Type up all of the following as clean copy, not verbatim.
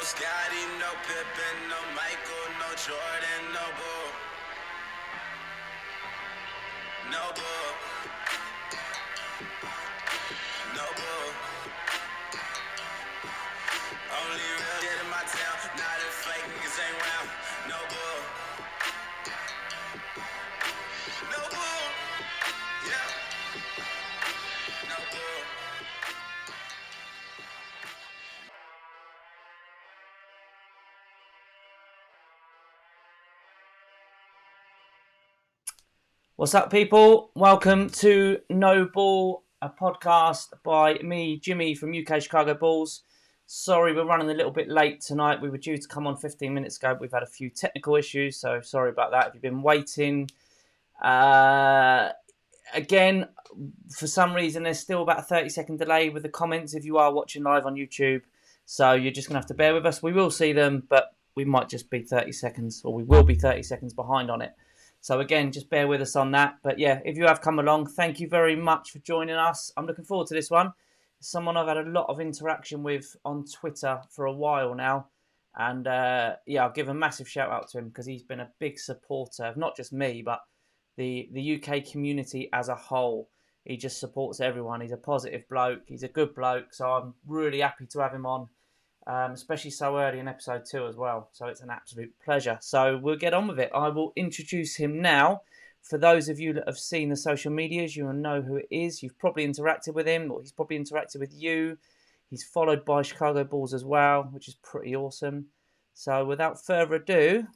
Scotty, no Pippen, no Michael, no Jordan, no Bull. No Bull. No Bull. Only real shit in my town. Not if fake niggas ain't round. No Bull. No Bull. Yeah. No Bull. What's up, people? Welcome to No Ball, a podcast by me, Jimmy from UK Chicago Bulls. Sorry, we're running a little bit late tonight. We were due to come on 15 minutes ago. We've had a few technical issues, so sorry about that. If you've been waiting, again, for some reason, there's still about a 30-second delay with the comments if you are watching live on YouTube. So you're just going to have to bear with us. We will see them, but we might just be 30 seconds, or we will be 30 seconds behind on it. So again, just bear with us on that. But yeah, if you have come along, thank you very much for joining us. I'm looking forward to this one. Someone I've had a lot of interaction with on Twitter for a while now. And yeah, I'll give a massive shout out to him because he's been a big supporter of not just me, but the UK community as a whole. He just supports everyone. He's a positive bloke. He's a good bloke. So I'm really happy to have him on. Especially so early in episode 2 as well. So it's an absolute pleasure. So we'll get on with it. I will introduce him now. For those of you that have seen the social medias, you will know who it is. You've probably interacted with him, or he's probably interacted with you. He's followed by Chicago Bulls as well, which is pretty awesome. So without further ado,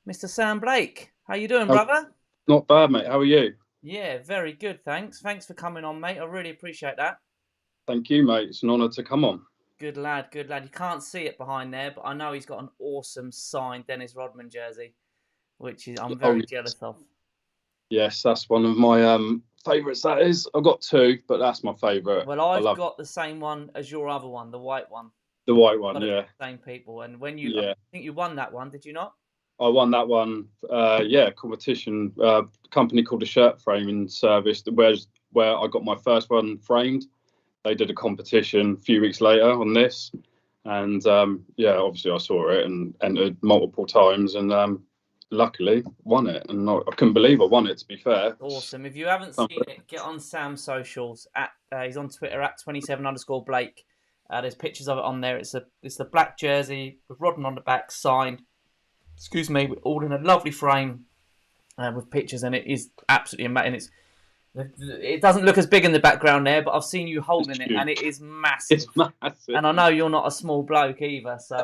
Mr. Sam Blake. How you doing, brother? Not bad, mate. How are you? Yeah, very good, thanks. Thanks for coming on, mate. I really appreciate that. Thank you, mate. It's an honour to come on. Good lad, good lad. You can't see it behind there, but I know he's got an awesome signed Dennis Rodman jersey, which is I'm very jealous of. Yes, that's one of my favourites. That is. I've got 2, but that's my favourite. Well, I've got the same one as your other one, the white one. The white one, yeah. Same people. And when you, I think you won that one, did you not? I won that one. Competition. Company called the Shirt Framing Service, where I got my first one framed. They did a competition a few weeks later on this, and obviously I saw it and entered multiple times, and luckily won it. And I couldn't believe I won it. To be fair, awesome. If you haven't seen it, get on Sam's socials. He's on Twitter at 27_Blake. There's pictures of it on there. It's the black jersey with Rodman on the back, signed. Excuse me, all in a lovely frame with pictures, and it is absolutely amazing. It doesn't look as big in the background there, but I've seen you holding it, and it is massive. It's massive. And I know you're not a small bloke either, so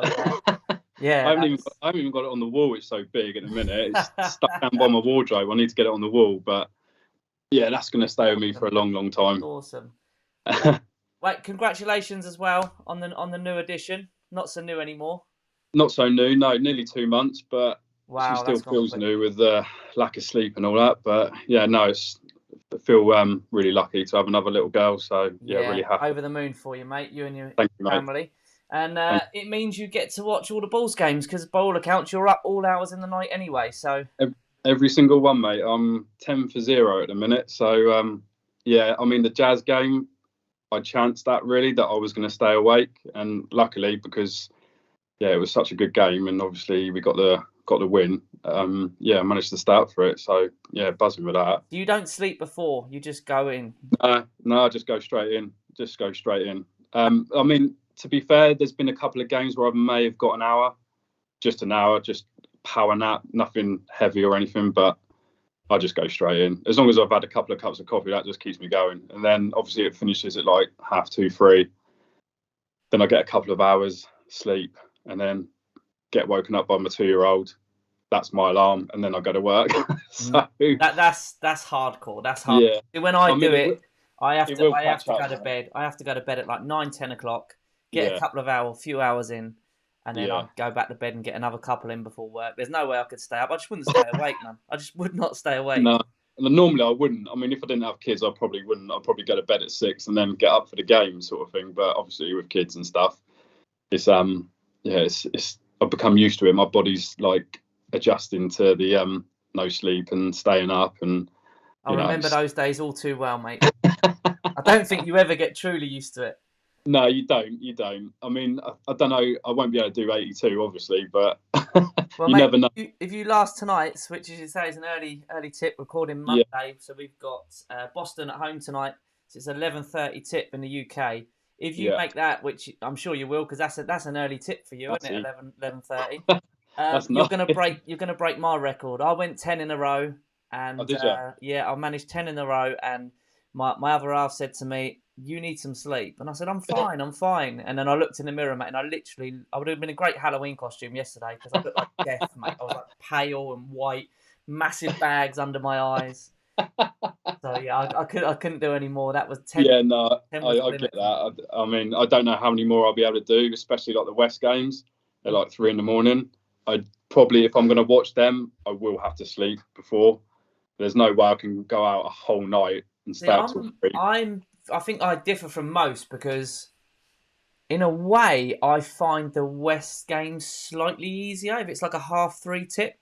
yeah. I haven't even got it on the wall. It's so big at the minute. It's stuck down by my wardrobe. I need to get it on the wall, but yeah, that's going to stay with me for a long, long time. Awesome. Wait, congratulations as well on the new edition. Not so new anymore. Not so new. No, nearly 2 months, but wow, she still feels new with the lack of sleep and all that. But yeah, no, I feel really lucky to have another little girl, so yeah, really happy. Over the moon for you, mate. You and your you, family, mate. And it means you get to watch all the Bulls games because, by all accounts, you're up all hours in the night anyway. So every single one, mate. I'm 10 for 0 at the minute. So yeah, I mean the Jazz game, I chanced that really that I was going to stay awake, and luckily because it was such a good game, and obviously we got the win. I managed to stay up for it. So yeah, buzzing with that. You don't sleep before, you just go in. No, I just go straight in. I mean, to be fair, there's been a couple of games where I may have got an hour, just power nap, nothing heavy or anything, but I just go straight in. As long as I've had a couple of cups of coffee, that just keeps me going. And then obviously it finishes at like 2:30, 3. Then I get a couple of hours sleep, and then get woken up by my 2-year-old. That's my alarm, and then I go to work. So that's hardcore. That's hard. Yeah. When I do it, I have to go to bed. I have to go to bed at like 9-10 o'clock. Get a couple of few hours in, and then I'll go back to bed and get another couple in before work. There's no way I could stay up. I just wouldn't stay awake, man. I just would not stay awake. No, normally I wouldn't. I mean, if I didn't have kids, I probably wouldn't. I'd probably go to bed at 6 and then get up for the game, sort of thing. But obviously with kids and stuff, it's I've become used to it. My body's like adjusting to the no sleep and staying up, and I remember those days all too well, mate. I don't think you ever get truly used to it. No, you don't. You don't. I mean, I don't know. I won't be able to do 82, obviously, but Well, you mate, never know. if you last tonight's, which as you say is an early tip, recording Yeah, Monday, so we've got Boston at home tonight. So it's 11:30 tip in the UK. If you yeah. make that, which I'm sure you will, because that's an early tip for you, That's isn't it? it. 11:30. That's You're nice. gonna break my record. I went 10 in a row, Oh, and did you? yeah, I managed 10 in a row. And my other half said to me, "You need some sleep," and I said, "I'm fine, I'm fine." And then I looked in the mirror, mate, and I would have been a great Halloween costume yesterday because I looked like death, mate. I was like pale and white, massive bags under my eyes. So yeah, I couldn't do any more. That was 10. Yeah, no, 10 was the I get limit for me. that. I mean, I don't know how many more I'll be able to do, especially like the West games. They're like 3 in the morning. I probably, if I'm going to watch them, I will have to sleep before. There's no way I can go out a whole night and See, stay up till 3. I think I differ from most because in a way I find the West games slightly easier if it's like a 3:30 tip.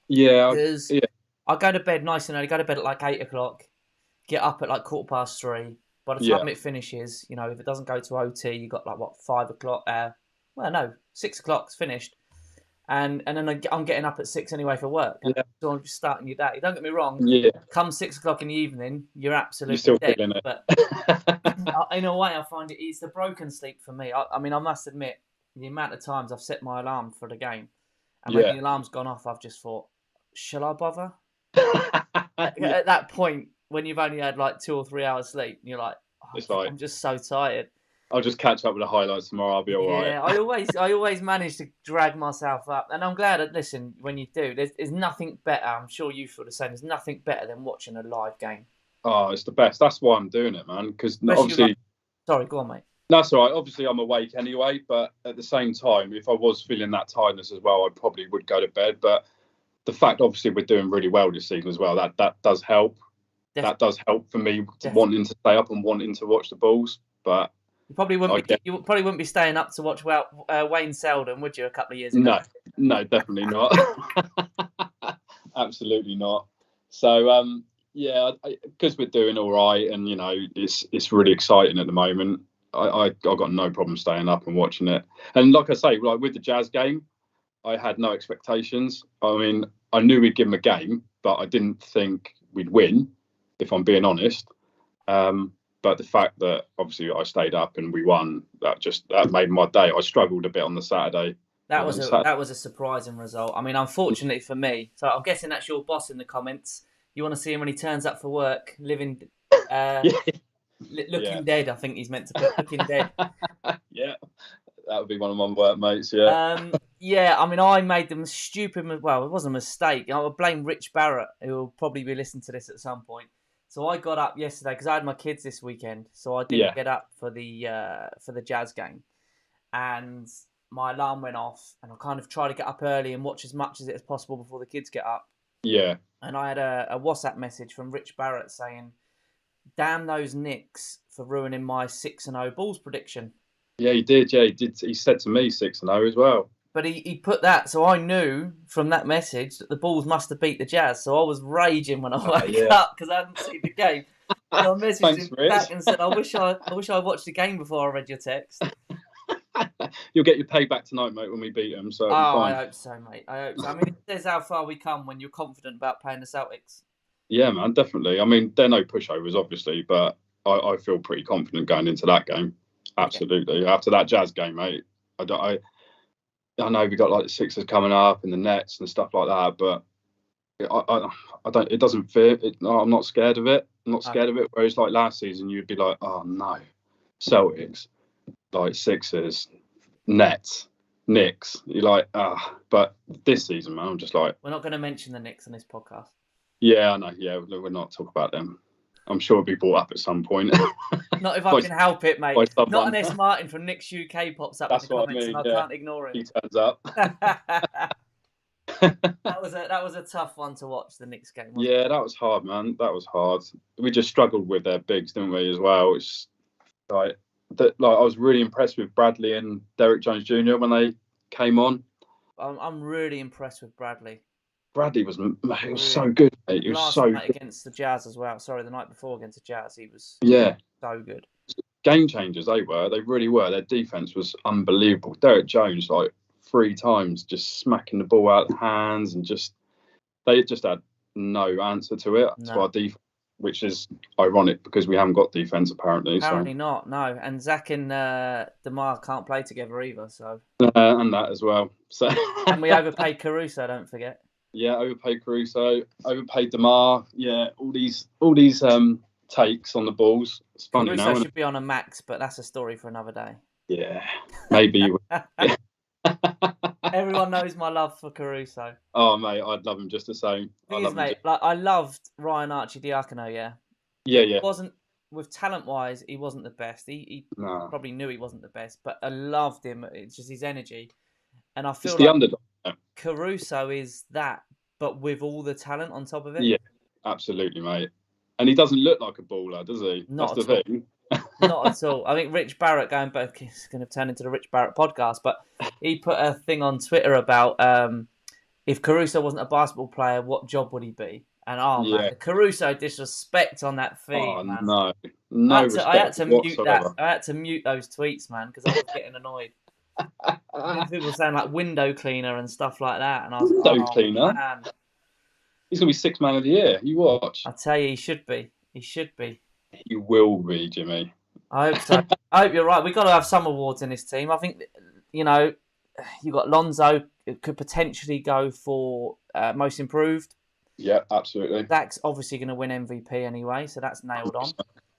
Yeah, Because yeah, I go to bed nice and early, go to bed at like 8 o'clock, get up at like 3:15. By the yeah, time it finishes, if it doesn't go to OT, you got like what 5 o'clock. Well, no, 6 o'clock's finished, and then I'm getting up at 6 anyway for work, and yeah, so I'm just starting your day. Don't get me wrong. yeah. Come 6 o'clock in the evening, you're You're absolutely still dead. feeling But it. in a way, I find it's the broken sleep for me. I mean, I must admit, the amount of times I've set my alarm for the game, and when Yeah. the alarm's gone off, I've just thought, shall I bother? Yeah. At that point, when you've only had like 2 or 3 hours sleep, you're like, It's like, I'm just so tired. I'll just catch up with the highlights tomorrow. I'll be all right. Yeah, I always manage to drag myself up, and I'm glad that listen when you do. There's nothing better. I'm sure you feel the same. There's nothing better than watching a live game. Oh, it's the best. That's why I'm doing it, man. Because Especially with, obviously, sorry, go on, mate. that's all right. Obviously, I'm awake anyway. But at the same time, if I was feeling that tiredness as well, I probably would go to bed. But the fact, obviously, we're doing really well this season as well. That does help. That does help for me wanting to stay up and wanting to watch the Bulls. But you probably wouldn't be staying up to watch Wayne Selden, would you? A couple of years ago. No, definitely not. Absolutely not. So yeah, because we're doing all right, and it's really exciting at the moment. I've got no problem staying up and watching it. And like I say, like with the Jazz game, I had no expectations. I mean, I knew we'd give them a game, but I didn't think we'd win, if I'm being honest. But the fact that obviously I stayed up and we won, that made my day. I struggled a bit on the Saturday. That was a surprising result. I mean, unfortunately for me, so I'm guessing that's your boss in the comments. You want to see him when he turns up for work, looking dead. I think he's meant to put looking dead. Yeah, that would be one of my workmates. Yeah. Yeah. I mean, I made the stupid. Well, it wasn't a mistake. I would blame Rich Barrett, who will probably be listening to this at some point. So I got up yesterday because I had my kids this weekend, so I didn't get up for the Jazz game, and my alarm went off, and I kind of tried to get up early and watch as much as possible before the kids get up. Yeah. And I had a WhatsApp message from Rich Barrett saying, "Damn those Knicks for ruining my 6-0 Bulls prediction." Yeah, he did. Yeah, he did. He said to me 6-0 as well. But he put that, so I knew from that message that the Bulls must have beat the Jazz. So I was raging when I woke up because I hadn't seen the game. And I messaged him back and said, "I wish I watched the game before I read your text." You'll get your payback tonight, mate, when we beat them. So I hope so, mate. I hope so. I mean, it says how far we come when you're confident about playing the Celtics. Yeah, man, definitely. I mean, they're no pushovers, obviously, but I feel pretty confident going into that game. Absolutely. Okay. After that Jazz game, mate, I know we got like the Sixers coming up and the Nets and stuff like that, but I don't. It doesn't fit. I'm not scared of it. I'm not scared of it. Whereas like last season, you'd be like, oh no, Celtics, like Sixers, Nets, Knicks. You're like, but this season, man, I'm just like, we're not going to mention the Knicks on this podcast. Yeah, I know. Yeah, we're not talking about them. I'm sure it'll be brought up at some point. Not if I can help it, mate. Not unless Martin from Knicks UK pops up in the comments, and I can't ignore him. He turns up. That was a tough one to watch, the Knicks game. Yeah, that was hard, man. That was hard. We just struggled with their bigs, didn't we, as well? It's like I was really impressed with Bradley and Derrick Jones Jr. when they came on. I'm really impressed with Bradley. Bradley was so good, mate. He was so good against the Jazz as well. Sorry, the night before against the Jazz, he was so good. game changers. They really were. Their defense was unbelievable. Derek Jones, like 3 times, just smacking the ball out of the hands, and they just had no answer to it. No. To our defense, which is ironic because we haven't got defense apparently. Apparently not, no. And Zach and DeMar can't play together either, so. And that as well. So. And we overpaid Caruso, don't forget. Yeah, overpaid Caruso, overpaid DeMar. Yeah, all these takes on the balls. It's funny Caruso now. should be on a max, but that's a story for another day. Yeah, maybe. Everyone knows my love for Caruso. Oh mate, I'd love him just the same. Thing is, mate, like I loved Ryan Archie-Diacono, yeah. Yeah. He wasn't, with talent-wise, he wasn't the best. He No. probably knew he wasn't the best, but I loved him. It's just his energy. And I feel It's the underdog. Caruso is that, but with all the talent on top of it. Yeah, absolutely, mate. And he doesn't look like a baller, does he? Not That's the thing. Not at all. I think Rich Barrett, going back, it's going to turn into the Rich Barrett podcast, but he put a thing on Twitter about if Caruso wasn't a basketball player, what job would he be? And man, the Caruso disrespect on that feed, man. No, I had to mute whatsoever. that. I had to mute those tweets, man, because I was getting annoyed. People saying like window cleaner and stuff like that, and I was Window like, cleaner? Man. He's gonna be 6th man of the year. You watch. I tell you, he should be. He should be. He will be, Jimmy. I hope so. I hope you're right. We've got to have some awards in this team. I think, you got Lonzo could potentially go for most improved. Yeah, absolutely. Zach's obviously going to win MVP anyway, so that's nailed on.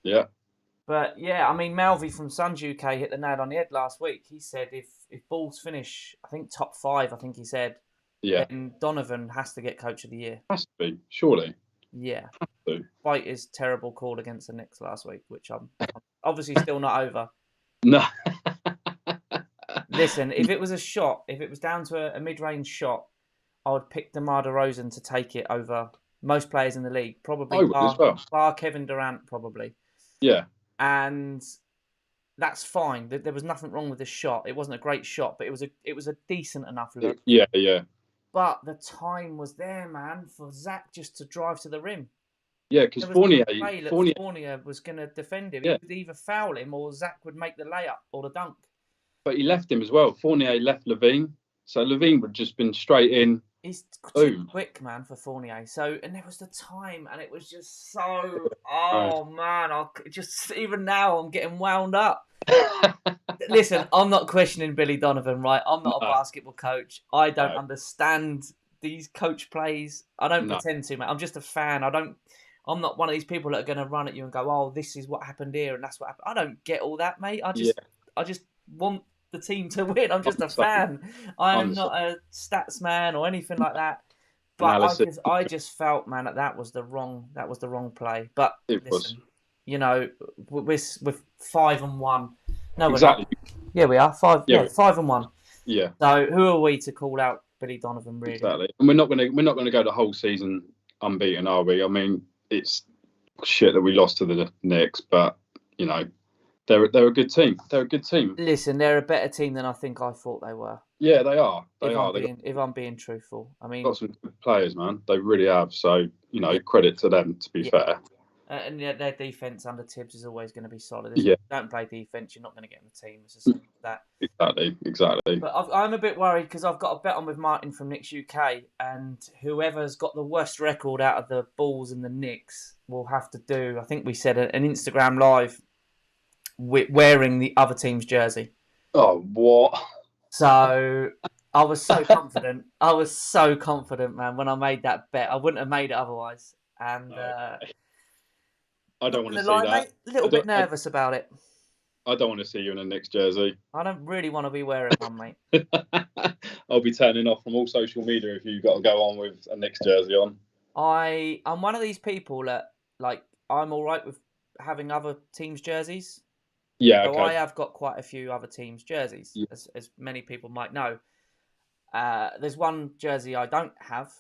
Yeah. But yeah, I mean, Malvi from Suns UK hit the nail on the head last week. He said if Bulls finish, I think top 5, I think he said, then Donovan has to get Coach of the Year. Has to be, surely. Yeah. Has to. Despite his terrible call against the Knicks last week, which I'm obviously still not over. No. Listen, if it was a shot, if it was down to a mid-range shot, I would pick DeMar DeRozan to take it over most players in the league. Probably bar Kevin Durant, probably. Yeah. And that's fine. There was nothing wrong with the shot. It wasn't a great shot, but it was a decent enough look. Yeah. But the time was there, man, for Zach just to drive to the rim. Yeah, because Fournier was going to defend him. Yeah. He would either foul him or Zach would make the layup or the dunk. But he left him as well. Fournier left Levine. So Levine would just been straight in. He's too quick, man, for Fournier. So, and there was the time, and it was just so. Oh man, even now I'm getting wound up. Listen, I'm not questioning Billy Donovan, right? I'm not a basketball coach. I don't understand these coach plays. I don't pretend to, mate. I'm just a fan. I'm not one of these people that are going to run at you and go, "Oh, this is what happened here, and that's what happened." I don't get all that, mate. I just want the team to win. I'm just a fan. I am not a stats man or anything like that. But I just felt, man, that was the wrong play. But listen, we're 5-1. No, exactly. Yeah, we are 5-1. Yeah. So who are we to call out Billy Donovan? Really? Exactly. And we're not gonna go the whole season unbeaten, are we? I mean, it's shit that we lost to the Knicks, but they're a good team. They're a good team. Listen, they're a better team than I think I thought they were. Yeah, they are. If I'm being truthful, I mean, got some good players, man. They really have. So credit to them. To be fair. And their defense under Tibbs is always going to be solid. If you don't play defense, you're not going to get in the team. It's as simple as that. Exactly. But I'm a bit worried because I've got a bet on with Martin from Knicks UK, and whoever's got the worst record out of the Bulls and the Knicks will have to do. I think we said an Instagram live wearing the other team's jersey. Oh, what? So I was so confident. Man, when I made that bet. I wouldn't have made it otherwise. And I don't want to see that. Mate, a little bit nervous about it. I don't want to see you in a Knicks jersey. I don't really want to be wearing one, mate. I'll be turning off from all social media if you've got to go on with a Knicks jersey on. I'm one of these people that, I'm all right with having other teams' jerseys. Yeah, so okay. I have got quite a few other teams' jerseys, as many people might know. There's one jersey I don't have.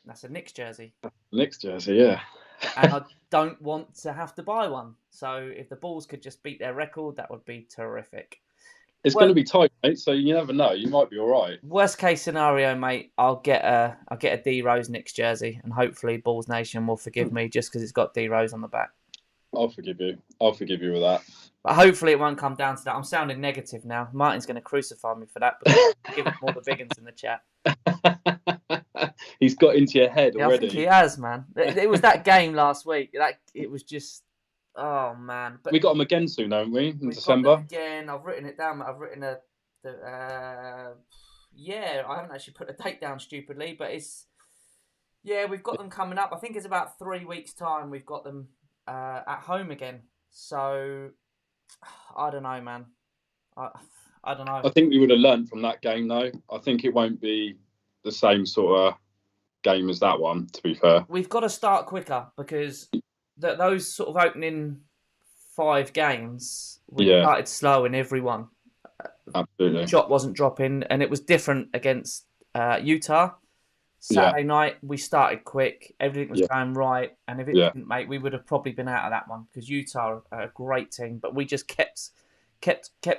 That's a Knicks jersey. Knicks jersey, yeah. And I don't want to have to buy one. So if the Bulls could just beat their record, that would be terrific. It's going to be tight, mate. So you never know. You might be all right. Worst case scenario, mate. I'll get a D Rose Knicks jersey, and hopefully Bulls Nation will forgive me just because it's got D Rose on the back. I'll forgive you. I'll forgive you with that. But hopefully it won't come down to that. I'm sounding negative now. Martin's going to crucify me for that, but give him all the big uns in the chat. He's got into your head Yeah, already. I think he has, man. It was that game last week. It was just, oh man. But we got him again soon, don't we? In we've December. got them again. I've written it down. I've written yeah, I haven't actually put a date down stupidly, but we've got them coming up. I think it's about 3 weeks' time. We've got them at home again. So I don't know, man. I don't know. I think we would have learned from that game, though. I think it won't be the same sort of game as that one, to be fair. We've got to start quicker because those sort of opening 5 games, we started slow in every one. Absolutely. Shot wasn't dropping, and it was different against Utah. Saturday night, we started quick. Everything was going right, and if it didn't, mate, we would have probably been out of that one because Utah are a great team, but we just kept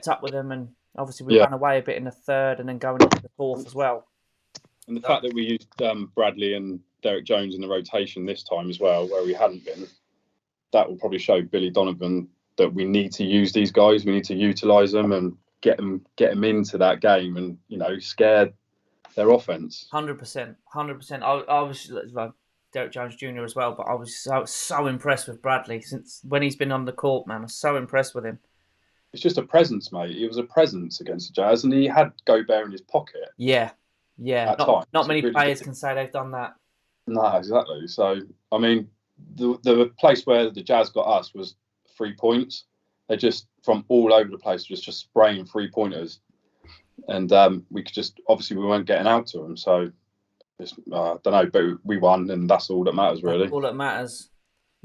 up with them, and obviously we ran away a bit in the third, and then going into the fourth as well. And the fact that we used Bradley and Derek Jones in the rotation this time as well, where we hadn't been, that will probably show Billy Donovan that we need to use these guys. We need to utilise them and get them into that game, and scare their offense. 100%. I was Derek Jones Jr. as well, but I was so impressed with Bradley since when he's been on the court, man. I was so impressed with him. It's just a presence, mate. It was a presence against the Jazz, and he had Gobert in his pocket. Yeah. Not many players can say they've done that. No, exactly. So, I mean, the place where the Jazz got us was 3 points. They just, from all over the place, just spraying 3-pointers. And we could just, obviously, we weren't getting out to them. So, I don't know, but we won, and that's all that matters, really. That's all that matters.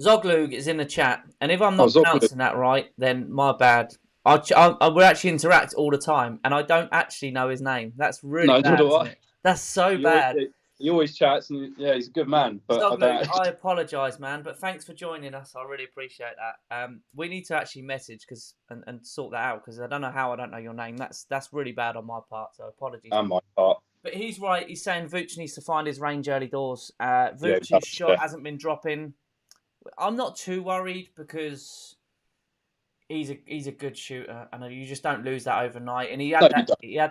Zoglug is in the chat, and if I'm not pronouncing that right, then my bad. We actually interact all the time, and I don't actually know his name. That's really bad, isn't it? That's so bad. He always chats, and he's a good man. But Zoglug, I apologise, man, but thanks for joining us. I really appreciate that. We need to actually message and sort that out because I don't know how I don't know your name. That's really bad on my part, so apologies. On my part. But he's right. He's saying Vooch needs to find his range early doors. Vooch's shot hasn't been dropping. I'm not too worried because he's a good shooter, and you just don't lose that overnight. And he had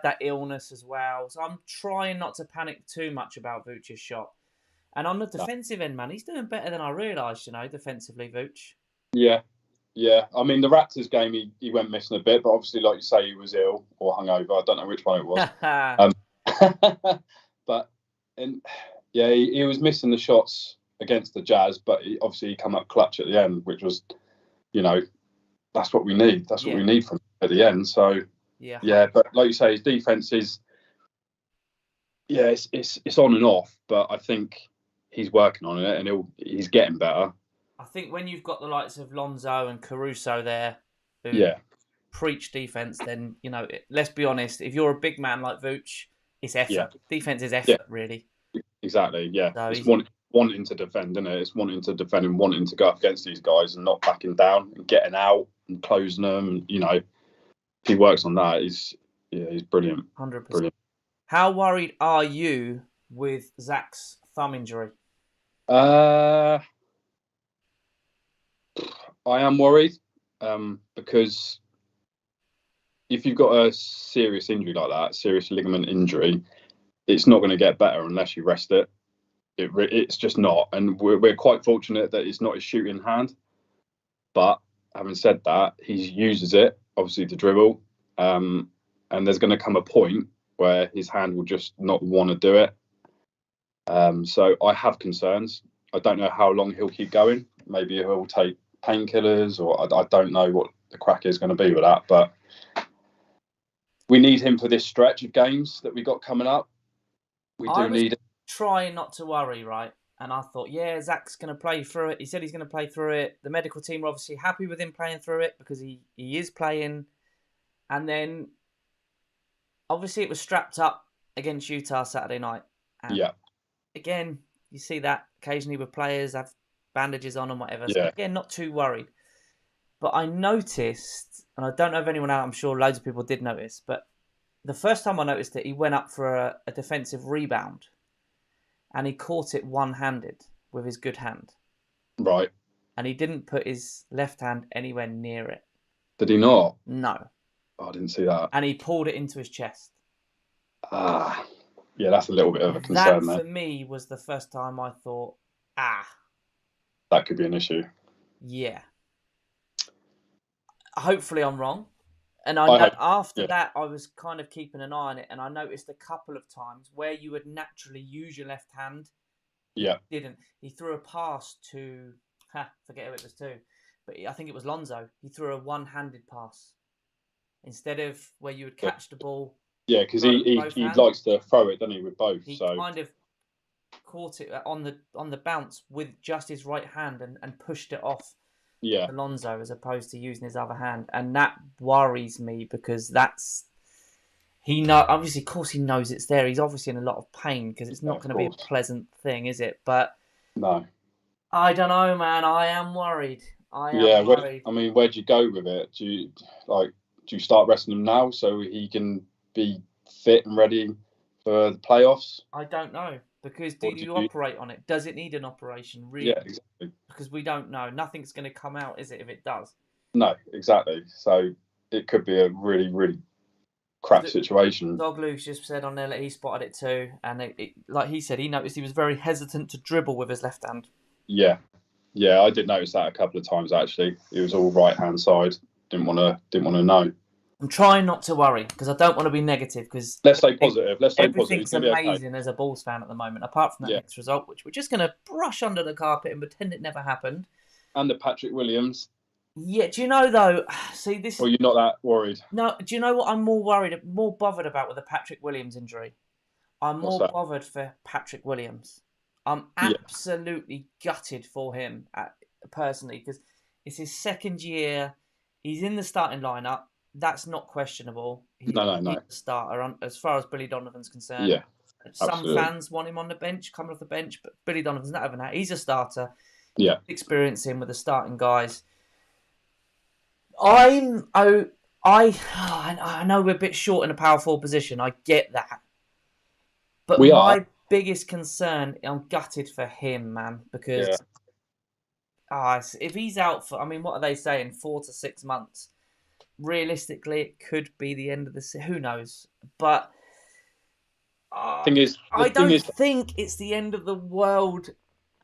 that illness as well, so I'm trying not to panic too much about Vooch's shot. And on the defensive end, man, he's doing better than I realised. Defensively, Vooch. Yeah. I mean, the Raptors game, he went missing a bit, but obviously, like you say, he was ill or hungover. I don't know which one it was. But he was missing the shots against the Jazz, but he came up clutch at the end, which was, that's what we need. That's what we need from him at the end. So but like you say, his defense is, it's on and off, but I think he's working on it and he's getting better. I think when you've got the likes of Lonzo and Caruso there, who preach defense, then let's be honest. If you're a big man like Vooch, it's effort. Yeah. Defense is effort, really. Exactly. Yeah. So it's wanting to defend, isn't it? It's wanting to defend and wanting to go up against these guys and not backing down and getting out and closing them. If he works on that, he's brilliant. 100%. Brilliant. How worried are you with Zach's thumb injury? I am worried because if you've got a serious injury like that, serious ligament injury, it's not going to get better unless you rest it. It's just not. And we're quite fortunate that it's not his shooting hand. But having said that, he uses it, obviously, to dribble. And there's going to come a point where his hand will just not want to do it. So I have concerns. I don't know how long he'll keep going. Maybe he'll take painkillers, or I don't know what the crack is going to be with that. But we need him for this stretch of games that we got coming up. We do need it. Trying not to worry, right? And I thought, Zach's going to play through it. He said he's going to play through it. The medical team are obviously happy with him playing through it because he is playing. And then, obviously, it was strapped up against Utah Saturday night. And again, you see that occasionally with players have bandages on and whatever. So again, not too worried. But I noticed, and I don't know if anyone else, I'm sure loads of people did notice, but the first time I noticed it, he went up for a defensive rebound and he caught it one-handed with his good hand. Right. and he didn't put his left hand anywhere near it. Did he not? No. Oh, I didn't see that. And he pulled it into his chest. Yeah, that's a little bit of a concern That, there. for me, was the first time I thought, That could be an issue. yeah. Hopefully I'm wrong. And after that, I was kind of keeping an eye on it, and I noticed a couple of times where you would naturally use your left hand. Yeah. He didn't. He threw a pass to, forget who it was to, but I think it was Lonzo. He threw a one-handed pass instead of where you would catch the ball. Yeah, because he likes to throw it, doesn't he, with both? He kind of caught it on the bounce with just his right hand and pushed it off. Yeah. Alonso, as opposed to using his other hand, and that worries me because obviously, of course, he knows it's there. He's obviously in a lot of pain because it's not going to be a pleasant thing, is it? But no, I don't know, man. I am worried. Worried. Where do you go with it? Do you start resting him now so he can be fit and ready for the playoffs? I don't know. Because do you operate on it? Does it need an operation? Really? Yeah, exactly. Because we don't know. Nothing's going to come out, is it, if it does? No, exactly. So it could be a really, really crap situation. Dog Luke just said on there that he spotted it too. And like he said, he noticed he was very hesitant to dribble with his left hand. Yeah. Yeah, I did notice that a couple of times, actually. It was all right-hand side. Didn't want to know. I'm trying not to worry because I don't want to be negative. Because let's stay positive. Everything's amazing as a Bulls fan at the moment, apart from that next result, which we're just going to brush under the carpet and pretend it never happened. And the Patrick Williams. Yeah, do you know though? See this. Well, you're not that worried. No, do you know what I'm more bothered about with the Patrick Williams injury? I'm more bothered for Patrick Williams. I'm absolutely gutted for him personally because it's his second year. He's in the starting lineup. That's not questionable. He's a starter as far as Billy Donovan's concerned. Yeah, some fans want him on the bench, coming off the bench, but Billy Donovan's not having that. He's a starter. Yeah, experiencing with the starting guys. I know we're a bit short in a power forward position. I get that, but my biggest concern, I'm gutted for him, man, because if he's out for, what are they saying, 4 to 6 months? Realistically, it could be the end of the season. Who knows? But I don't think it's the end of the world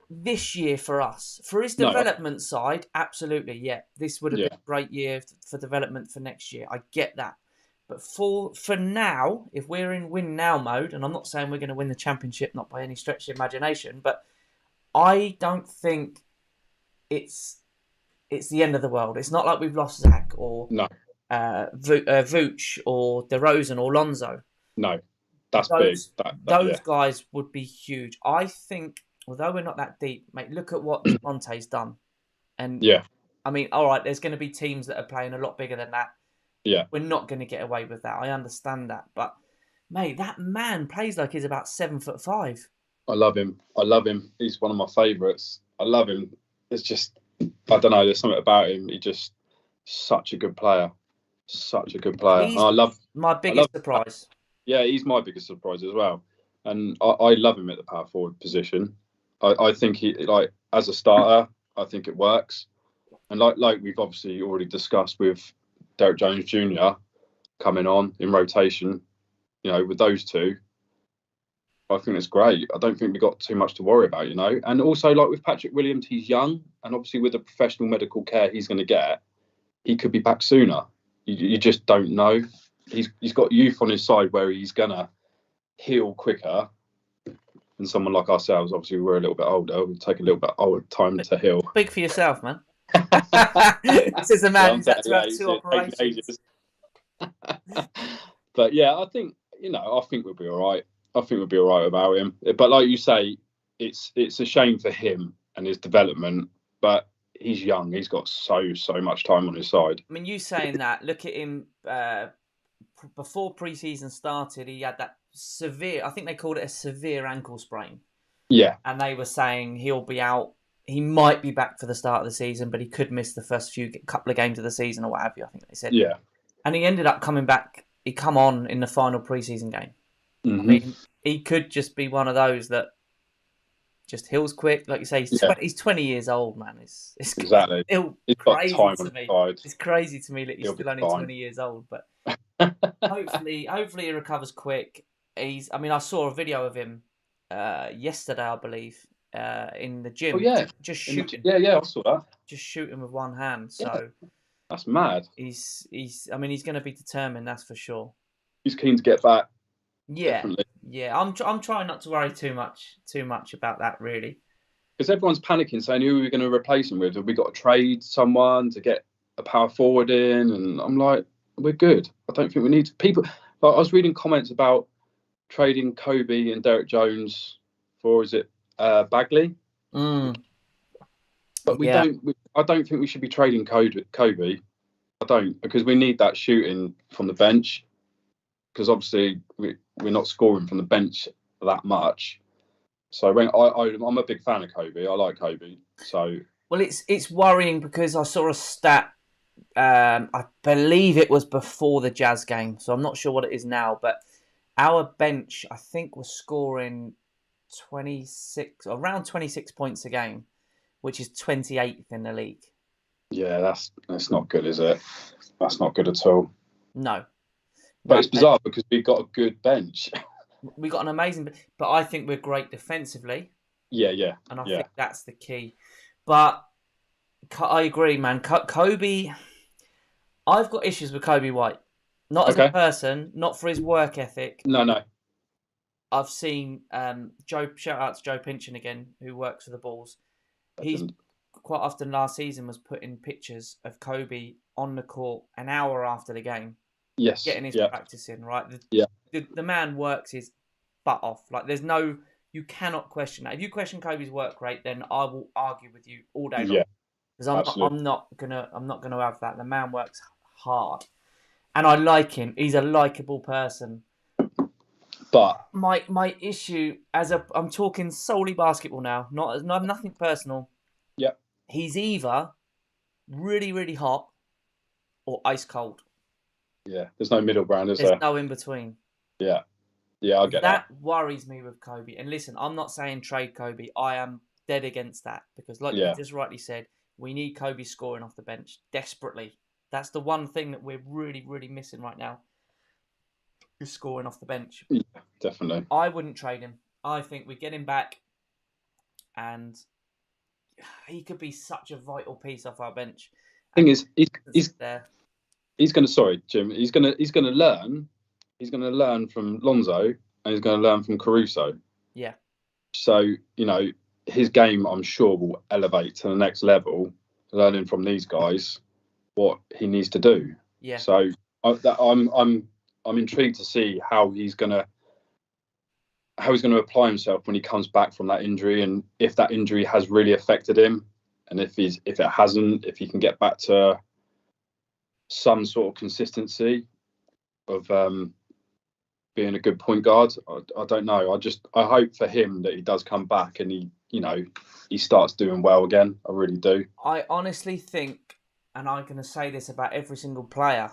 this year for us. For his development side, absolutely, yeah. This would have been a great year for development for next year. I get that. But for now, if we're in win now mode, and I'm not saying we're going to win the championship, not by any stretch of imagination, but I don't think it's the end of the world. It's not like we've lost Zach or Vooch or DeRozan or Lonzo. No, that's big. Those guys would be huge. I think, although we're not that deep, mate, look at what Monte's done. And all right, there's going to be teams that are playing a lot bigger than that. Yeah, we're not going to get away with that. I understand that, but mate, that man plays like he's about 7'5". I love him. He's one of my favourites. I love him. It's just, I don't know. There's something about him. He's just such a good player. Such a good player. He's my biggest surprise. Yeah, he's my biggest surprise as well. And I love him at the power forward position. I think he, as a starter, I think it works. And like we've obviously already discussed with Derek Jones Jr. coming on in rotation, with those two, I think it's great. I don't think we've got too much to worry about, And also, like with Patrick Williams, he's young, and obviously with the professional medical care he's going to get, he could be back sooner. You just don't know. He's got youth on his side where he's going to heal quicker than someone like ourselves. Obviously, we're a little bit older. We take a little bit of time to heal. Speak for yourself, man. This is a man who's had to have 2 operations. But yeah, I think we'll be all right. I think we'll be all right about him. But like you say, it's a shame for him and his development. But he's young. He's got so much time on his side. You saying that? Look at him. Before pre-season started, he had that severe. I think they called it a severe ankle sprain. Yeah. And they were saying he'll be out. He might be back for the start of the season, but he could miss the first couple of games of the season or what have you, I think they said. Yeah. And he ended up coming back. He come on in the final pre-season game. Mm-hmm. He could just be one of those that just heals quick. Like you say, he's 20 years old, man. It's Exactly. still He's got crazy time to on me. his side. It's crazy to me that he's He'll be still only fine. 20 years old, but hopefully he recovers quick. I mean, I saw a video of him yesterday, I believe, in the gym. Oh yeah, just shooting. Yeah, I saw that. Just shooting with one hand. So that's mad. He's going to be determined. That's for sure. He's keen to get back. Yeah, definitely. Yeah. I'm trying not to worry too much about that, really. Because everyone's panicking, saying who are we going to replace him with? Have we got to trade someone to get a power forward in? And I'm like, we're good. I don't think we need to. People. Like, I was reading comments about trading Kobe and Derek Jones for, is it Bagley? But we don't. I don't think we should be trading Kobe. I don't, because we need that shooting from the bench. Because obviously we're not scoring from the bench that much. So when I'm a big fan of Kobe. I like Kobe. So well, it's worrying because I saw a stat. I believe it was before the Jazz game, so I'm not sure what it is now. But our bench, I think, was scoring around 26 points a game, which is 28th in the league. Yeah, that's not good, is it? That's not good at all. No. But it's bizarre because we've got a good bench. We got an amazing, but I think we're great defensively. Yeah. And I think that's the key. But I agree, man. Kobe, I've got issues with Kobe White. Not as a person, not for his work ethic. No. I've seen shout out to Joe Pinchin again, who works for the Bulls. He's quite often last season was putting pictures of Kobe on the court an hour after the game. Yes. Getting his practice in, right? The man works his butt off. Like, you cannot question that. If you question Kobe's work rate, then I will argue with you all day long. Because I'm not gonna have that. The man works hard, and I like him. He's a likable person. But my issue, I'm talking solely basketball now, not nothing personal. Yeah. He's either really, really hot or ice cold. Yeah, there's no middle ground, is there? There's no in between. Yeah, I get that. That worries me with Kobe. And listen, I'm not saying trade Kobe. I am dead against that because, like you just rightly said, we need Kobe scoring off the bench desperately. That's the one thing that we're really, really missing right now. Is scoring off the bench. Yeah, definitely. I wouldn't trade him. I think we get him back, and he could be such a vital piece off our bench. Thing is, he's there. He's going to. Sorry, Jim. He's going to learn. He's going to learn from Lonzo, and he's going to learn from Caruso. Yeah. So his game, I'm sure, will elevate to the next level. Learning from these guys what he needs to do. Yeah. So I'm intrigued to see how he's going to apply himself when he comes back from that injury, and if that injury has really affected him, and if it hasn't, if he can get back to some sort of consistency of being a good point guard. I don't know. I hope for him that he does come back and he starts doing well again. I really do. I honestly think, and I'm going to say this about every single player,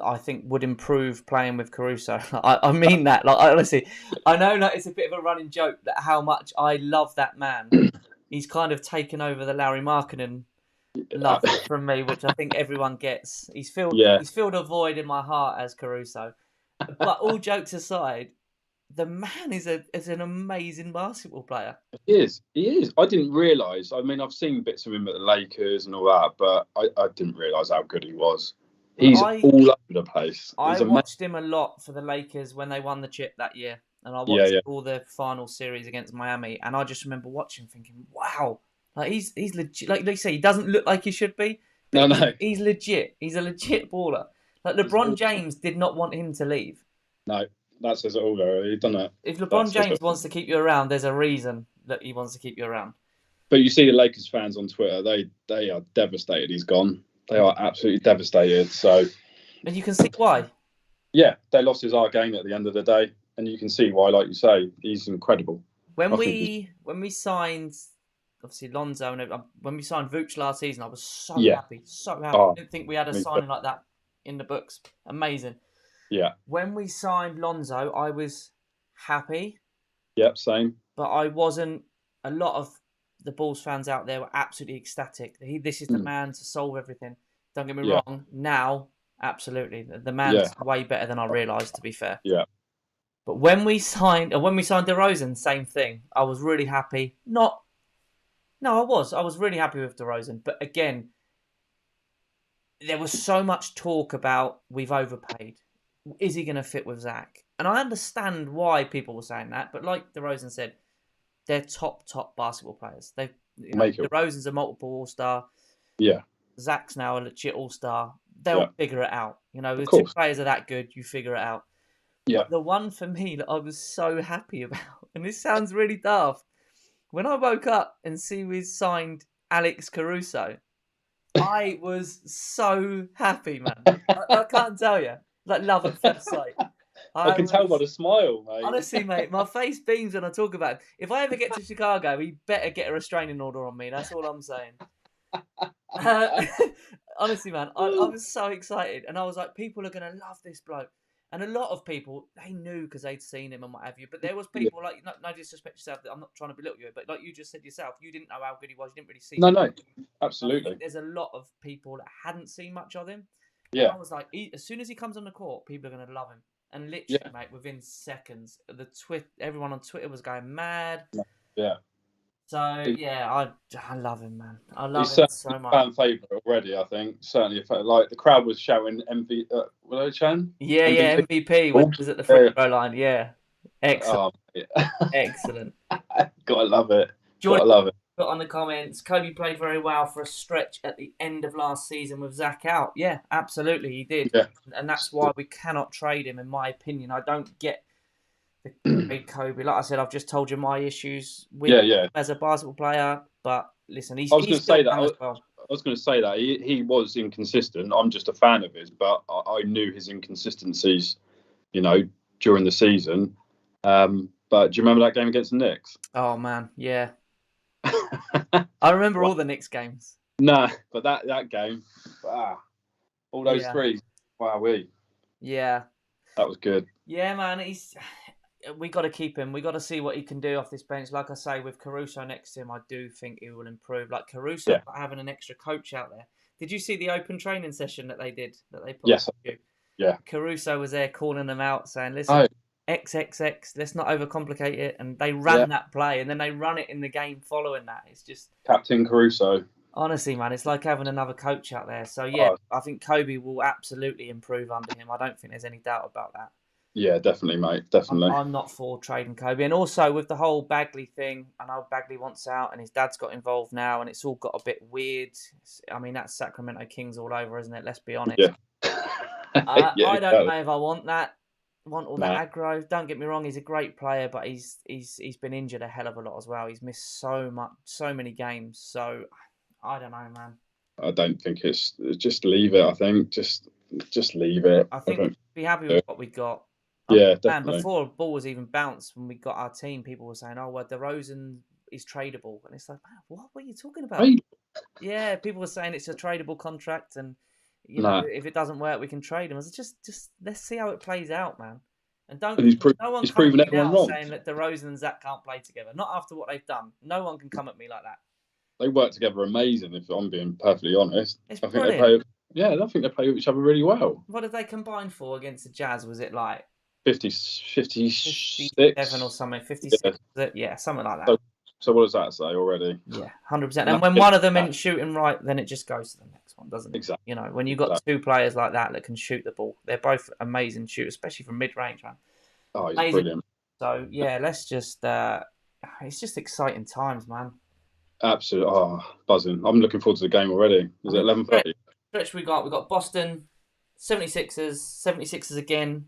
I think would improve playing with Caruso. I mean that. Like, honestly, I know that it's a bit of a running joke that how much I love that man. He's kind of taken over the Larry Markkinen love from me, which I think everyone gets. He's filled a void in my heart as Caruso. But all jokes aside, the man is an amazing basketball player. He is. I didn't realise. I mean, I've seen bits of him at the Lakers and all that, but I didn't realise how good he was. He's all over the place. I watched him a lot for the Lakers when they won the chip that year. And I watched all the final series against Miami. And I just remember watching thinking, wow. Like he's legit. Like you say, he doesn't look like he should be. No. He's legit. He's a legit baller. Like LeBron James did not want him to leave. No, that says it all, though. He's done that. If LeBron James wants to keep you around, there's a reason that he wants to keep you around. But you see the Lakers fans on Twitter, they are devastated he's gone. They are absolutely devastated. So, and you can see why. Yeah, they lost his art game at the end of the day, and you can see why. Like you say, he's incredible. When we signed, obviously Lonzo, and when we signed Vooch last season, I was so happy, so happy. I didn't think we had a signing like that in the books. Amazing. Yeah. When we signed Lonzo, I was happy. Yep, same. But I wasn't a lot of the Bulls fans out there were absolutely ecstatic. This is the man to solve everything. Don't get me wrong. Now, absolutely, the man's way better than I realised. To be fair. Yeah. But when we signed DeRozan, same thing. I was really happy. I was really happy with DeRozan. But again, there was so much talk about we've overpaid. Is he going to fit with Zach? And I understand why people were saying that. But like DeRozan said, they're top basketball players. DeRozan's a multiple All-Star. Yeah. Zach's now a legit All-Star. They'll figure it out. The two players are that good. You figure it out. Yeah. But the one for me that I was so happy about, and this sounds really daft, when I woke up and see we signed Alex Caruso, I was so happy, man. I can't tell you. Like love at first sight. I can tell by the smile, mate. Honestly, mate, my face beams when I talk about it. If I ever get to Chicago, he better get a restraining order on me. That's all I'm saying. Honestly, man, I was so excited. And I was like, people are going to love this bloke. And a lot of people, they knew because they'd seen him and what have you. But there was people like, no disrespect yourself, I'm not trying to belittle you, but like you just said yourself, you didn't know how good he was. You didn't really see him. No, absolutely. I think there's a lot of people that hadn't seen much of him. Yeah. And I was like, as soon as he comes on the court, people are going to love him. And literally, mate, within seconds, everyone on Twitter was going mad. Yeah. So yeah, I love him, man. I love He's him so much. Fan favourite already, I think. Certainly, like the crowd was shouting MVP. Were they chanting? Yeah, MVP was at the free throw line. Yeah, excellent. Excellent. Gotta love it. Gotta love it. Put on the comments. Kobe played very well for a stretch at the end of last season with Zach out. Yeah, absolutely, he did. Yeah. And that's why we cannot trade him, in my opinion. I don't get the Kobe. Like I said, I've just told you my issues with him as a basketball player. But listen, I was going to say that he was inconsistent. I'm just a fan of his, but I knew his inconsistencies, during the season. But do you remember that game against the Knicks? Oh man, yeah. I remember all the Knicks games. No, but that game, all those threes, Yeah, that was good. Yeah, man, we got to keep him. We got to see what he can do off this bench. Like I say, with Caruso next to him, I do think he will improve. Like Caruso having an extra coach out there. Did you see the open training session that they did? That they put? Yes. Yeah. Caruso was there calling them out, saying, "Listen, XXX, let's not overcomplicate it." And they ran that play, and then they run it in the game following that. It's just Captain Caruso. Honestly, man, it's like having another coach out there. So yeah, I think Kobe will absolutely improve under him. I don't think there's any doubt about that. Yeah, definitely, mate. Definitely. I'm not for trading Kobe. And also with the whole Bagley thing, I know Bagley wants out and his dad's got involved now and it's all got a bit weird. I mean, that's Sacramento Kings all over, isn't it? Let's be honest. Yeah. I don't know if I want that. Want all that aggro. Don't get me wrong, he's a great player, but he's been injured a hell of a lot as well. He's missed so many games. So I don't know, man. I don't think it's just leave it. I think just leave it. I think we'd be happy with what we got. Yeah, definitely. Man, before a ball was even bounced, when we got our team, people were saying, "Oh, well, DeRozan is tradable," and it's like, man, what are you talking about? Yeah, people were saying it's a tradable contract, and if it doesn't work, we can trade him. I was just let's see how it plays out, man. And he's proven everyone wrong. Saying that DeRozan and Zach can't play together. Not after what they've done. No one can come at me like that. They work together amazing. If I'm being perfectly honest, it's I brilliant. I think they play with each other really well. What did they combine for against the Jazz? Was it like 57 or something? 56? Yeah, something like that. So what does that say already? Yeah, 100%. And when one of them ain't shooting right, then it just goes to the next one, doesn't it? Exactly. When you've got two players like that can shoot the ball, they're both amazing shooters, especially from mid-range, man. Oh, he's brilliant. So, yeah, let's just... it's just exciting times, man. Absolutely. Oh, buzzing. I'm looking forward to the game already. Is it 11:30? Stretch we got Boston, 76ers again,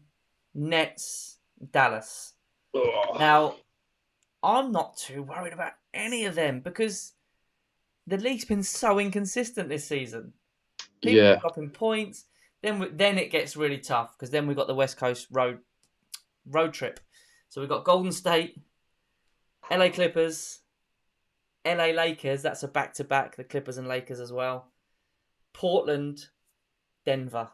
Nets, Dallas. Oh. Now, I'm not too worried about any of them because the league's been so inconsistent this season. People dropping points. Then it gets really tough because then we've got the West Coast road trip. So we've got Golden State, LA Clippers, LA Lakers. That's a back-to-back, the Clippers and Lakers as well. Portland, Denver.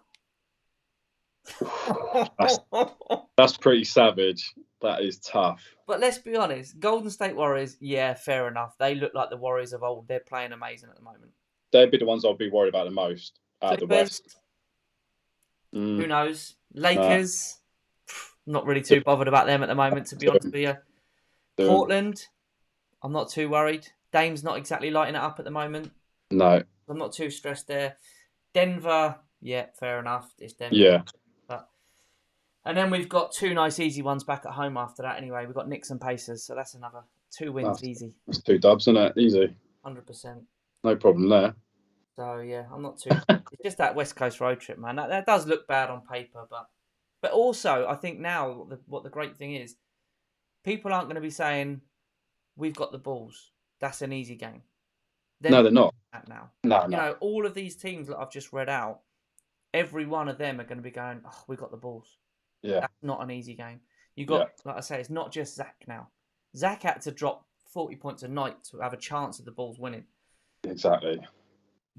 That's pretty savage. That is tough. But let's be honest, Golden State Warriors, yeah, fair enough. They look like the Warriors of old. They're playing amazing at the moment. They'd be the ones I'd be worried about the most out of the Clippers, West. who knows? Lakers, not really too bothered about them at the moment, to be honest with you. Portland, I'm not too worried. Dame's not exactly lighting it up at the moment. No. I'm not too stressed there. Denver, yeah, fair enough. It's Denver. Yeah. And then we've got 2 nice easy ones back at home after that anyway. We've got Knicks and Pacers, so that's another 2 wins easy. That's 2 dubs, isn't it? Easy. 100%. No problem there. So, yeah, I'm not too... It's just that West Coast road trip, man. That does look bad on paper, but also, I think now what the great thing is, people aren't going to be saying, we've got the balls. That's an easy game. No, they're not. Now. No. You know, all of these teams that I've just read out, every one of them are going to be going, oh, we've got the balls. Yeah. That's not an easy game. You got, like I say, it's not just Zach now. Zach had to drop 40 points a night to have a chance of the Bulls winning. Exactly.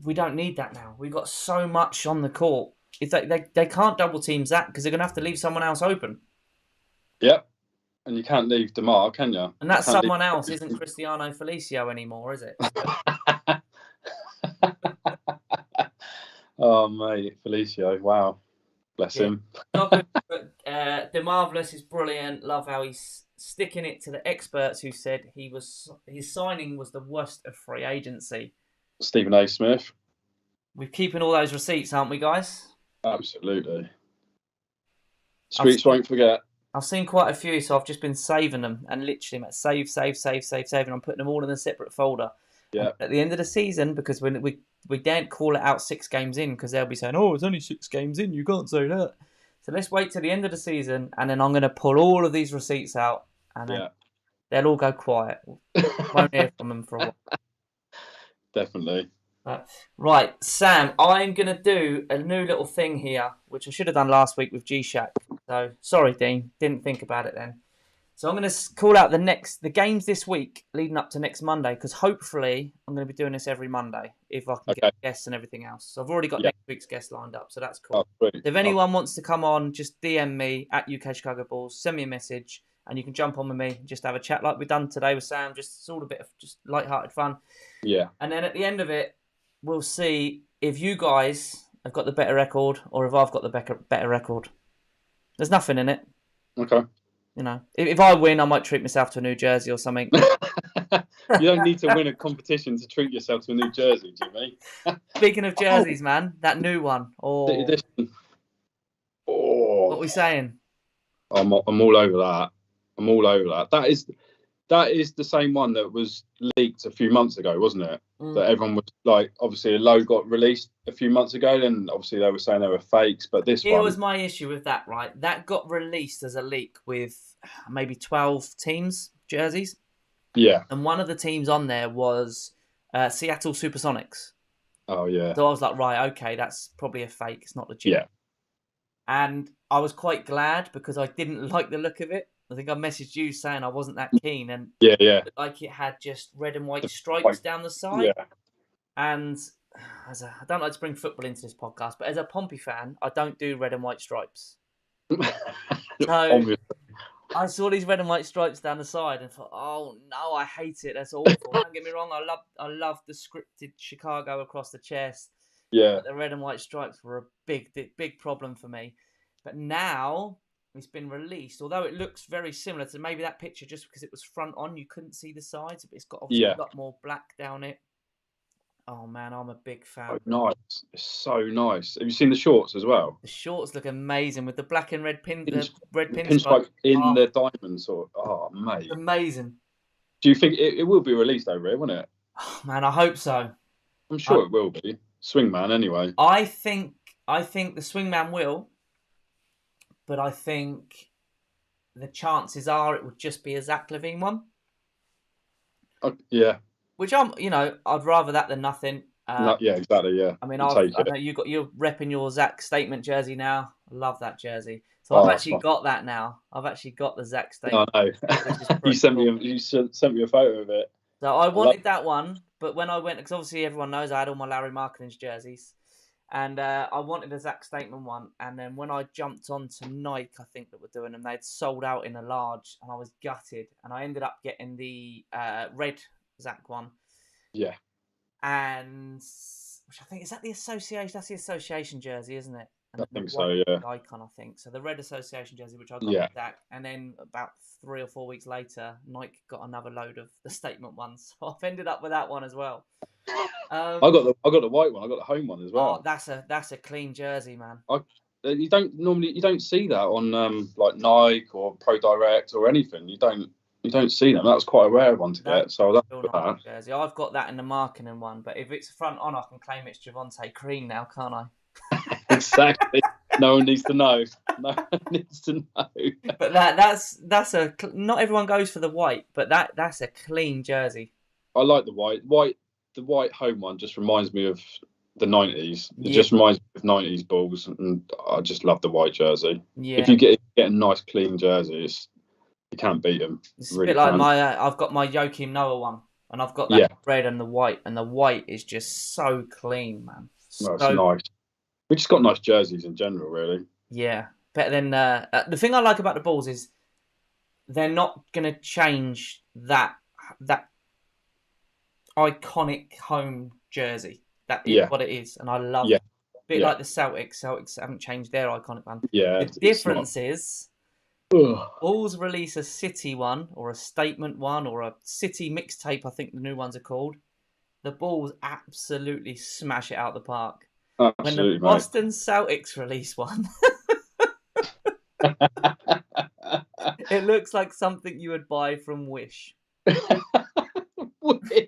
We don't need that now. We've got so much on the court. It's like they can't double team Zach because they're going to have to leave someone else open. Yep. And you can't leave DeMar, can you? And that someone else isn't Cristiano Felicio anymore, is it? Oh, mate. Felicio. Wow. Bless him. The Marvelous is brilliant. Love how he's sticking it to the experts who said his signing was the worst of free agency. Stephen A. Smith. We're keeping all those receipts, aren't we, guys? Absolutely. Streets won't forget. I've seen quite a few, so I've just been saving them and literally save. And I'm putting them all in a separate folder. Yeah. And at the end of the season, because we don't call it out 6 games in, because they'll be saying, "Oh, it's only 6 games in. You can't say that." So let's wait till the end of the season, and then I'm going to pull all of these receipts out, and then they'll all go quiet. Won't hear from them for a while. Definitely. Right, Sam, I'm going to do a new little thing here, which I should have done last week with G-Shack. So, sorry, Dean. Didn't think about it then. So I'm going to call out the games this week leading up to next Monday, because hopefully I'm going to be doing this every Monday if I can get guests and everything else. So I've already got next week's guest lined up, so that's cool. If anyone wants to come on, just DM me at UK Chicago Bulls, send me a message, and you can jump on with me and just have a chat like we've done today with Sam. It's all a bit of just light-hearted fun. Yeah. And then at the end of it, we'll see if you guys have got the better record or if I've got the better record. There's nothing in it. Okay. You know, if I win, I might treat myself to a New Jersey or something. You don't need to win a competition to treat yourself to a new jersey, Jimmy. Speaking of jerseys, man, that new one. Oh, what are we saying? I'm all over that. I'm all over that. That is the same one that was leaked a few months ago, wasn't it? That everyone was like, obviously, a logo got released a few months ago, and obviously they were saying they were fakes. But this one, here was my issue with that. Right, that got released as a leak with maybe 12 teams jerseys. Yeah, and one of the teams on there was Seattle Supersonics. Oh yeah. So I was like, right, okay, that's probably a fake. It's not legit. Yeah. And I was quite glad because I didn't like the look of it. I think I messaged you saying I wasn't that keen, and yeah, like it had just red and white stripes down the side. Yeah. And I don't like to bring football into this podcast, but as a Pompey fan, I don't do red and white stripes. So I saw these red and white stripes down the side and thought, oh no, I hate it. That's awful. Don't get me wrong, I love the scripted Chicago across the chest. Yeah. But the red and white stripes were a big problem for me. But now it's been released, although it looks very similar to maybe that picture just because it was front on, you couldn't see the sides, but it's got obviously a lot more black down it. Oh man, I'm a big fan. Oh, nice. It's so nice. Have you seen the shorts as well? The shorts look amazing with the black and red pinstripe in the diamonds. Oh, mate. Amazing. Do you think it will be released over here, won't it? Oh, man, I hope so. I'm sure it will be. Swingman, anyway. I think the Swingman will, but I think the chances are it would just be a Zach LaVine one. Yeah. Which I'd rather that than nothing. Yeah, exactly. Yeah. I mean, I know you're repping your Zach statement jersey now. I love that jersey. So I've actually got that now. I've actually got the Zach statement. I know. You sent me a photo of it. So I wanted that one, but when I went, because obviously everyone knows I had all my Larry Markkanen jerseys, And I wanted a Zach Statement one, and then when I jumped on to Nike, I think that were doing them, they'd sold out in a large, and I was gutted. And I ended up getting the red Zach one, Yeah, and which I think is that the association. That's the association jersey, isn't it? And I then think the so. white Yeah, icon, I think. So the red association jersey, which I got yeah. with Zach, and then about 3 or 4 weeks later, Nike got another load of the Statement ones. So I've ended up with that one as well. I got the white one. I got the home one as well. Oh, that's a clean jersey, man. You don't see that on like Nike or Pro Direct or anything. You don't see them. That was quite a rare one to get. So that's Still nice jersey. I've got that in the marketing one, but if it's front on, I can claim it's Javonte Green now, can't I? exactly. No one needs to know. No one needs to know. But that's not everyone goes for the white, but that's a clean jersey. I like the white. The white home one just reminds me of the 90s. It Yeah. just reminds me of 90s Bulls, and I just love the white jersey. Yeah. If you get a nice clean jersey, you can't beat them. It's Really a bit like can't. I've got my Joakim Noah one, and I've got that red and the white is just so clean, man. No, it's nice. We just got nice jerseys in general, really. Yeah, better than the thing I like about the Bulls is they're not gonna change that iconic home jersey. That is what it is, and I love it. A bit like the Celtics. Celtics haven't changed their iconic one. Yeah. The difference is Bulls release a City one or a Statement one or a City mixtape, I think the new ones are called. The Bulls absolutely smash it out the park. Absolutely, when the Boston Celtics release one, it looks like something you would buy from Wish. Wish.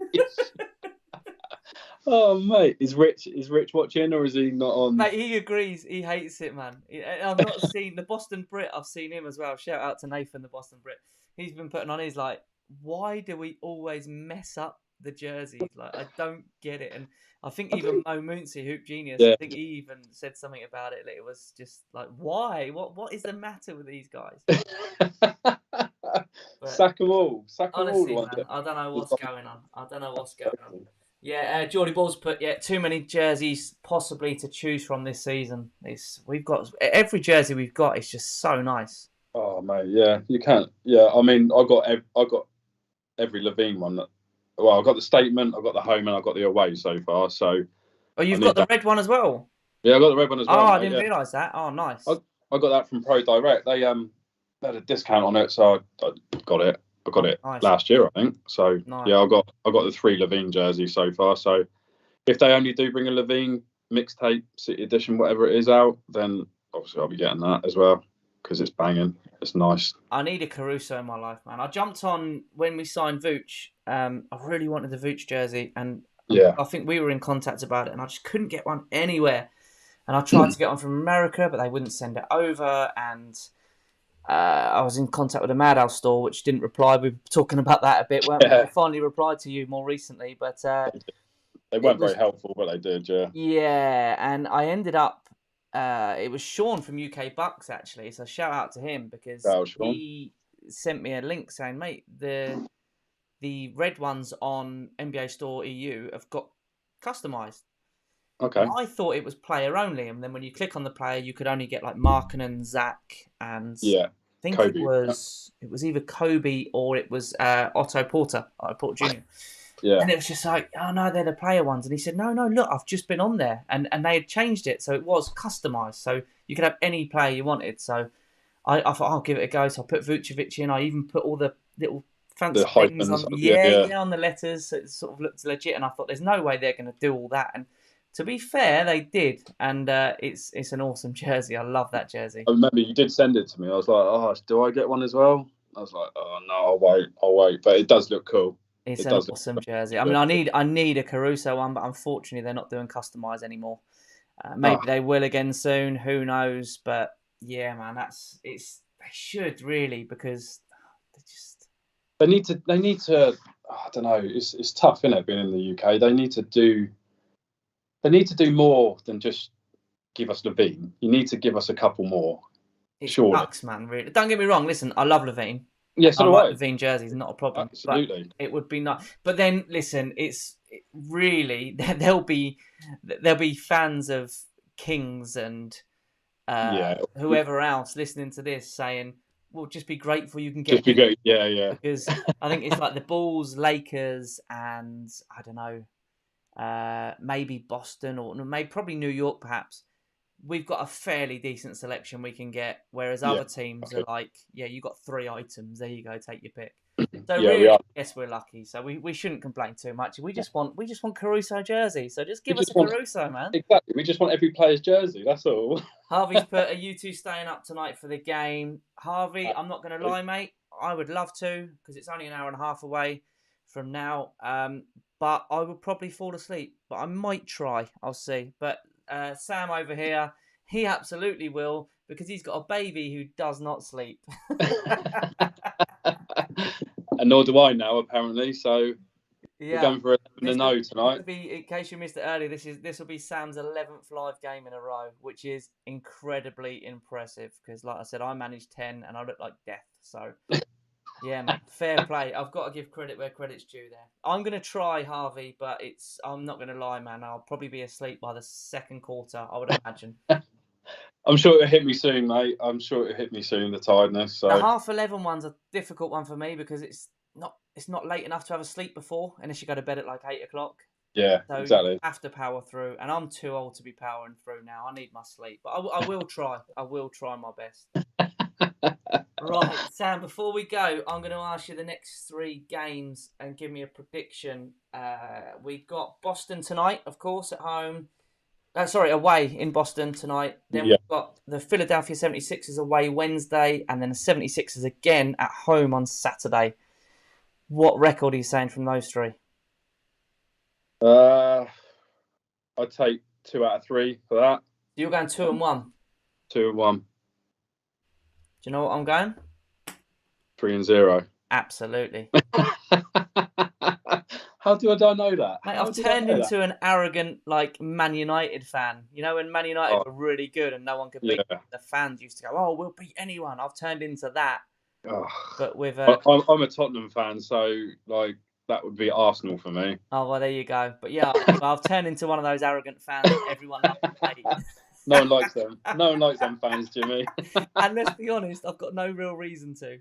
Oh mate, is Rich watching or is he not on? Mate, he agrees. He hates it, man. I've not seen the Boston Brit. I've seen him as well. Shout out to Nathan, the Boston Brit. He's been putting on. He's like, why do we always mess up the jerseys? Like, I don't get it. And I think even Mo Moonsey, Hoop Genius, I think he even said something about it. Like, it was just like, why? What is the matter with these guys? Sack them all. Honestly, man, I don't know what's going on. Yeah, Geordie Balls put too many jerseys possibly to choose from this season. We've got every jersey we've got is just so nice. Oh mate, yeah, you can't. Yeah, I mean, I got every Levine one. Well, I got the Statement, I got the home, and I got the away so far. So, you've got the red one as well. Yeah, I got the red one as well. Oh, I didn't realise that. Oh, nice. I got that from Pro Direct. They had a discount on it, so I got it. I got it last year, I think. So yeah, I got the 3 Levine jerseys so far. So if they only do bring a Levine mixtape, City Edition, whatever it is out, then obviously I'll be getting that as well because it's banging. It's nice. I need a Caruso in my life, man. I jumped on when we signed Vooch. I really wanted the Vooch jersey, and I think we were in contact about it, and I just couldn't get one anywhere. And I tried to get one from America, but they wouldn't send it over, and I was in contact with the Madhouse store, which didn't reply. We were talking about that a bit, weren't we? They finally replied to you more recently, but they weren't very helpful, but they did, yeah. Yeah, and I ended up. It was Sean from UK Bucks actually, so shout out to him because he sent me a link saying, "Mate, the red ones on NBA Store EU have got customized." Okay. And I thought it was player only, and then when you click on the player, you could only get like Markkanen, Zach, and I think Kobe. It was either Kobe or it was Otto Porter Jr. Yeah. And it was just like, oh no, they're the player ones. And he said, no, look, I've just been on there, and they had changed it, so it was customized, so you could have any player you wanted. So I thought I'll give it a go. So I put Vucevic in. I even put all the little fancy things on, on the letters, so it sort of looked legit. And I thought, there's no way they're going to do all that. And to be fair, they did, and it's an awesome jersey. I love that jersey. I remember you did send it to me. I was like, oh, do I get one as well? I was like, oh no, I'll wait. But it does look cool. It's an awesome jersey. I mean, I need a Caruso one, but unfortunately, they're not doing customized anymore. Maybe they will again soon. Who knows? But yeah, man, they should really, because they need to. I don't know. It's tough, isn't it? Being in the UK, they need to do more than just give us Levine. You need to give us a couple more. It sucks, man. Really, don't get me wrong. Listen, I love Levine. Yes, I like Levine jerseys, not a problem. Absolutely, but it would be nice. But then, listen, really there'll be fans of Kings and Yeah. whoever else listening to this saying, well, just be grateful you can get Just be in. good. Yeah. Because I think it's like the Bulls, Lakers, and I don't know, maybe Boston or maybe probably New York, perhaps. We've got a fairly decent selection we can get, whereas Yeah. other teams Okay. are like, yeah, you got 3 items. There you go, take your pick. So Yeah, really, we I are. guess we're lucky. So we shouldn't complain too much. We just want Caruso jersey. So just give We us just a want- Caruso, man. Exactly. We just want every player's jersey. That's all. Harvey's put, are you two staying up tonight for the game? Harvey, I'm not going to lie, mate. I would love to because it's only an hour and a half away from now. But I would probably fall asleep. But I might try. I'll see. But Sam over here, he absolutely will because he's got a baby who does not sleep. And nor do I now, apparently. So we're going for 11-0 tonight. In case you missed it earlier, this will be Sam's 11th live game in a row, which is incredibly impressive because, like I said, I managed 10 and I look like death. So, yeah, mate, fair play. I've got to give credit where credit's due there. I'm going to try, Harvey, but I'm not going to lie, man. I'll probably be asleep by the second quarter, I would imagine. I'm sure it'll hit me soon, mate. I'm sure it'll hit me soon, the tiredness. So. The half 11 one's a difficult one for me because it's not late enough to have a sleep before, unless you go to bed at like 8 o'clock. Yeah, So exactly. you have to power through, and I'm too old to be powering through now. I need my sleep, but I will try. I will try my best. Right, Sam, before we go, I'm going to ask you the next 3 games and give me a prediction. We've got Boston tonight, of course, at home. Away in Boston tonight. Then we've got the Philadelphia 76ers away Wednesday, and then the 76ers again at home on Saturday. What record are you saying from those 3? I'd take 2 out of 3 for that. You're going 2-1. 2-1. Do you know what I'm going? 3-0. Absolutely. How did I know that? Mate, I've turned into an arrogant, like, Man United fan. You know, when Man United were really good and no one could beat them, the fans used to go, oh, we'll beat anyone. I've turned into that. Oh. But with I'm a Tottenham fan, so, like, that would be Arsenal for me. Oh, well, there you go. But, yeah, I've turned into one of those arrogant fans that everyone loves to hate. No one likes them. No one likes them fans, Jimmy. And let's be honest, I've got no real reason to.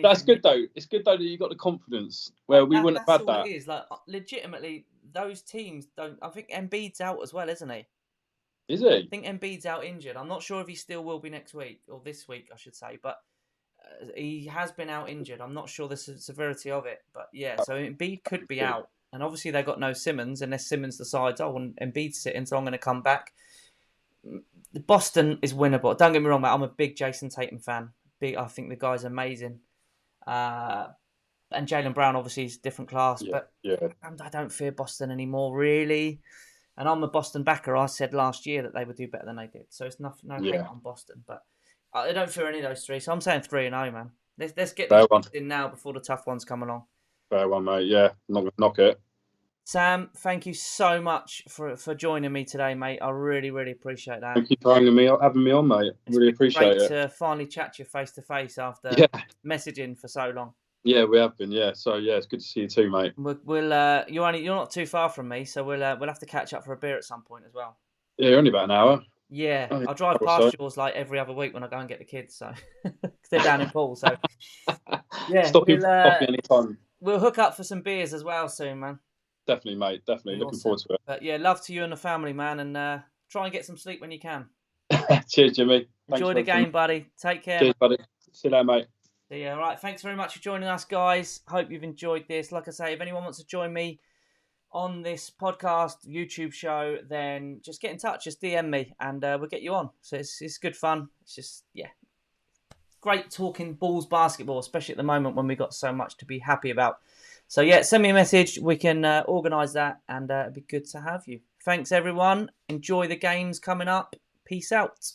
That's good though. It's good though that you got the confidence where we wouldn't have had that. It is. Like, legitimately, those teams don't. I think Embiid's out as well, isn't he? Is he? I think Embiid's out injured. I'm not sure if he still will be next week or this week, I should say. But he has been out injured. I'm not sure the severity of it. But yeah, so Embiid could be out. And obviously they got no Simmons unless Simmons decides, oh, and Embiid's sitting, so I'm going to come back. Boston is winnable. Don't get me wrong, mate. I'm a big Jason Tatum fan. I think the guy's amazing. And Jaylen Brown obviously is a different class, but I don't fear Boston anymore, really. And I'm a Boston backer. I said last year that they would do better than they did. So it's no hate on Boston. But I don't fear any of those 3. So I'm saying 3-0, man. Let's get this in now before the tough ones come along. Fair one, mate. Yeah, knock it. Sam, thank you so much for joining me today, mate. I really, really appreciate that. Thank you for having me on, mate. Really appreciate it. Great to finally chat to you face to face after messaging for so long. Yeah, we have been. Yeah, so yeah, it's good to see you too, mate. You're not too far from me, so we'll have to catch up for a beer at some point as well. Yeah, you're only about an hour. Yeah, I drive past yours like every other week when I go and get the kids, so they're down in Poole. So yeah, stop me anytime. We'll hook up for some beers as well soon, man. Definitely, mate. Definitely. Awesome. Looking forward to it. But yeah, love to you and the family, man, and try and get some sleep when you can. Cheers, Jimmy. Enjoy the game, buddy. Take care. Cheers, buddy. See you later, mate. See ya. All right. Thanks very much for joining us, guys. Hope you've enjoyed this. Like I say, if anyone wants to join me on this podcast, YouTube show, then just get in touch. Just DM me and we'll get you on. So it's good fun. It's just, great talking Bulls basketball, especially at the moment when we've got so much to be happy about. So yeah, send me a message. We can organise that and it'd be good to have you. Thanks, everyone. Enjoy the games coming up. Peace out.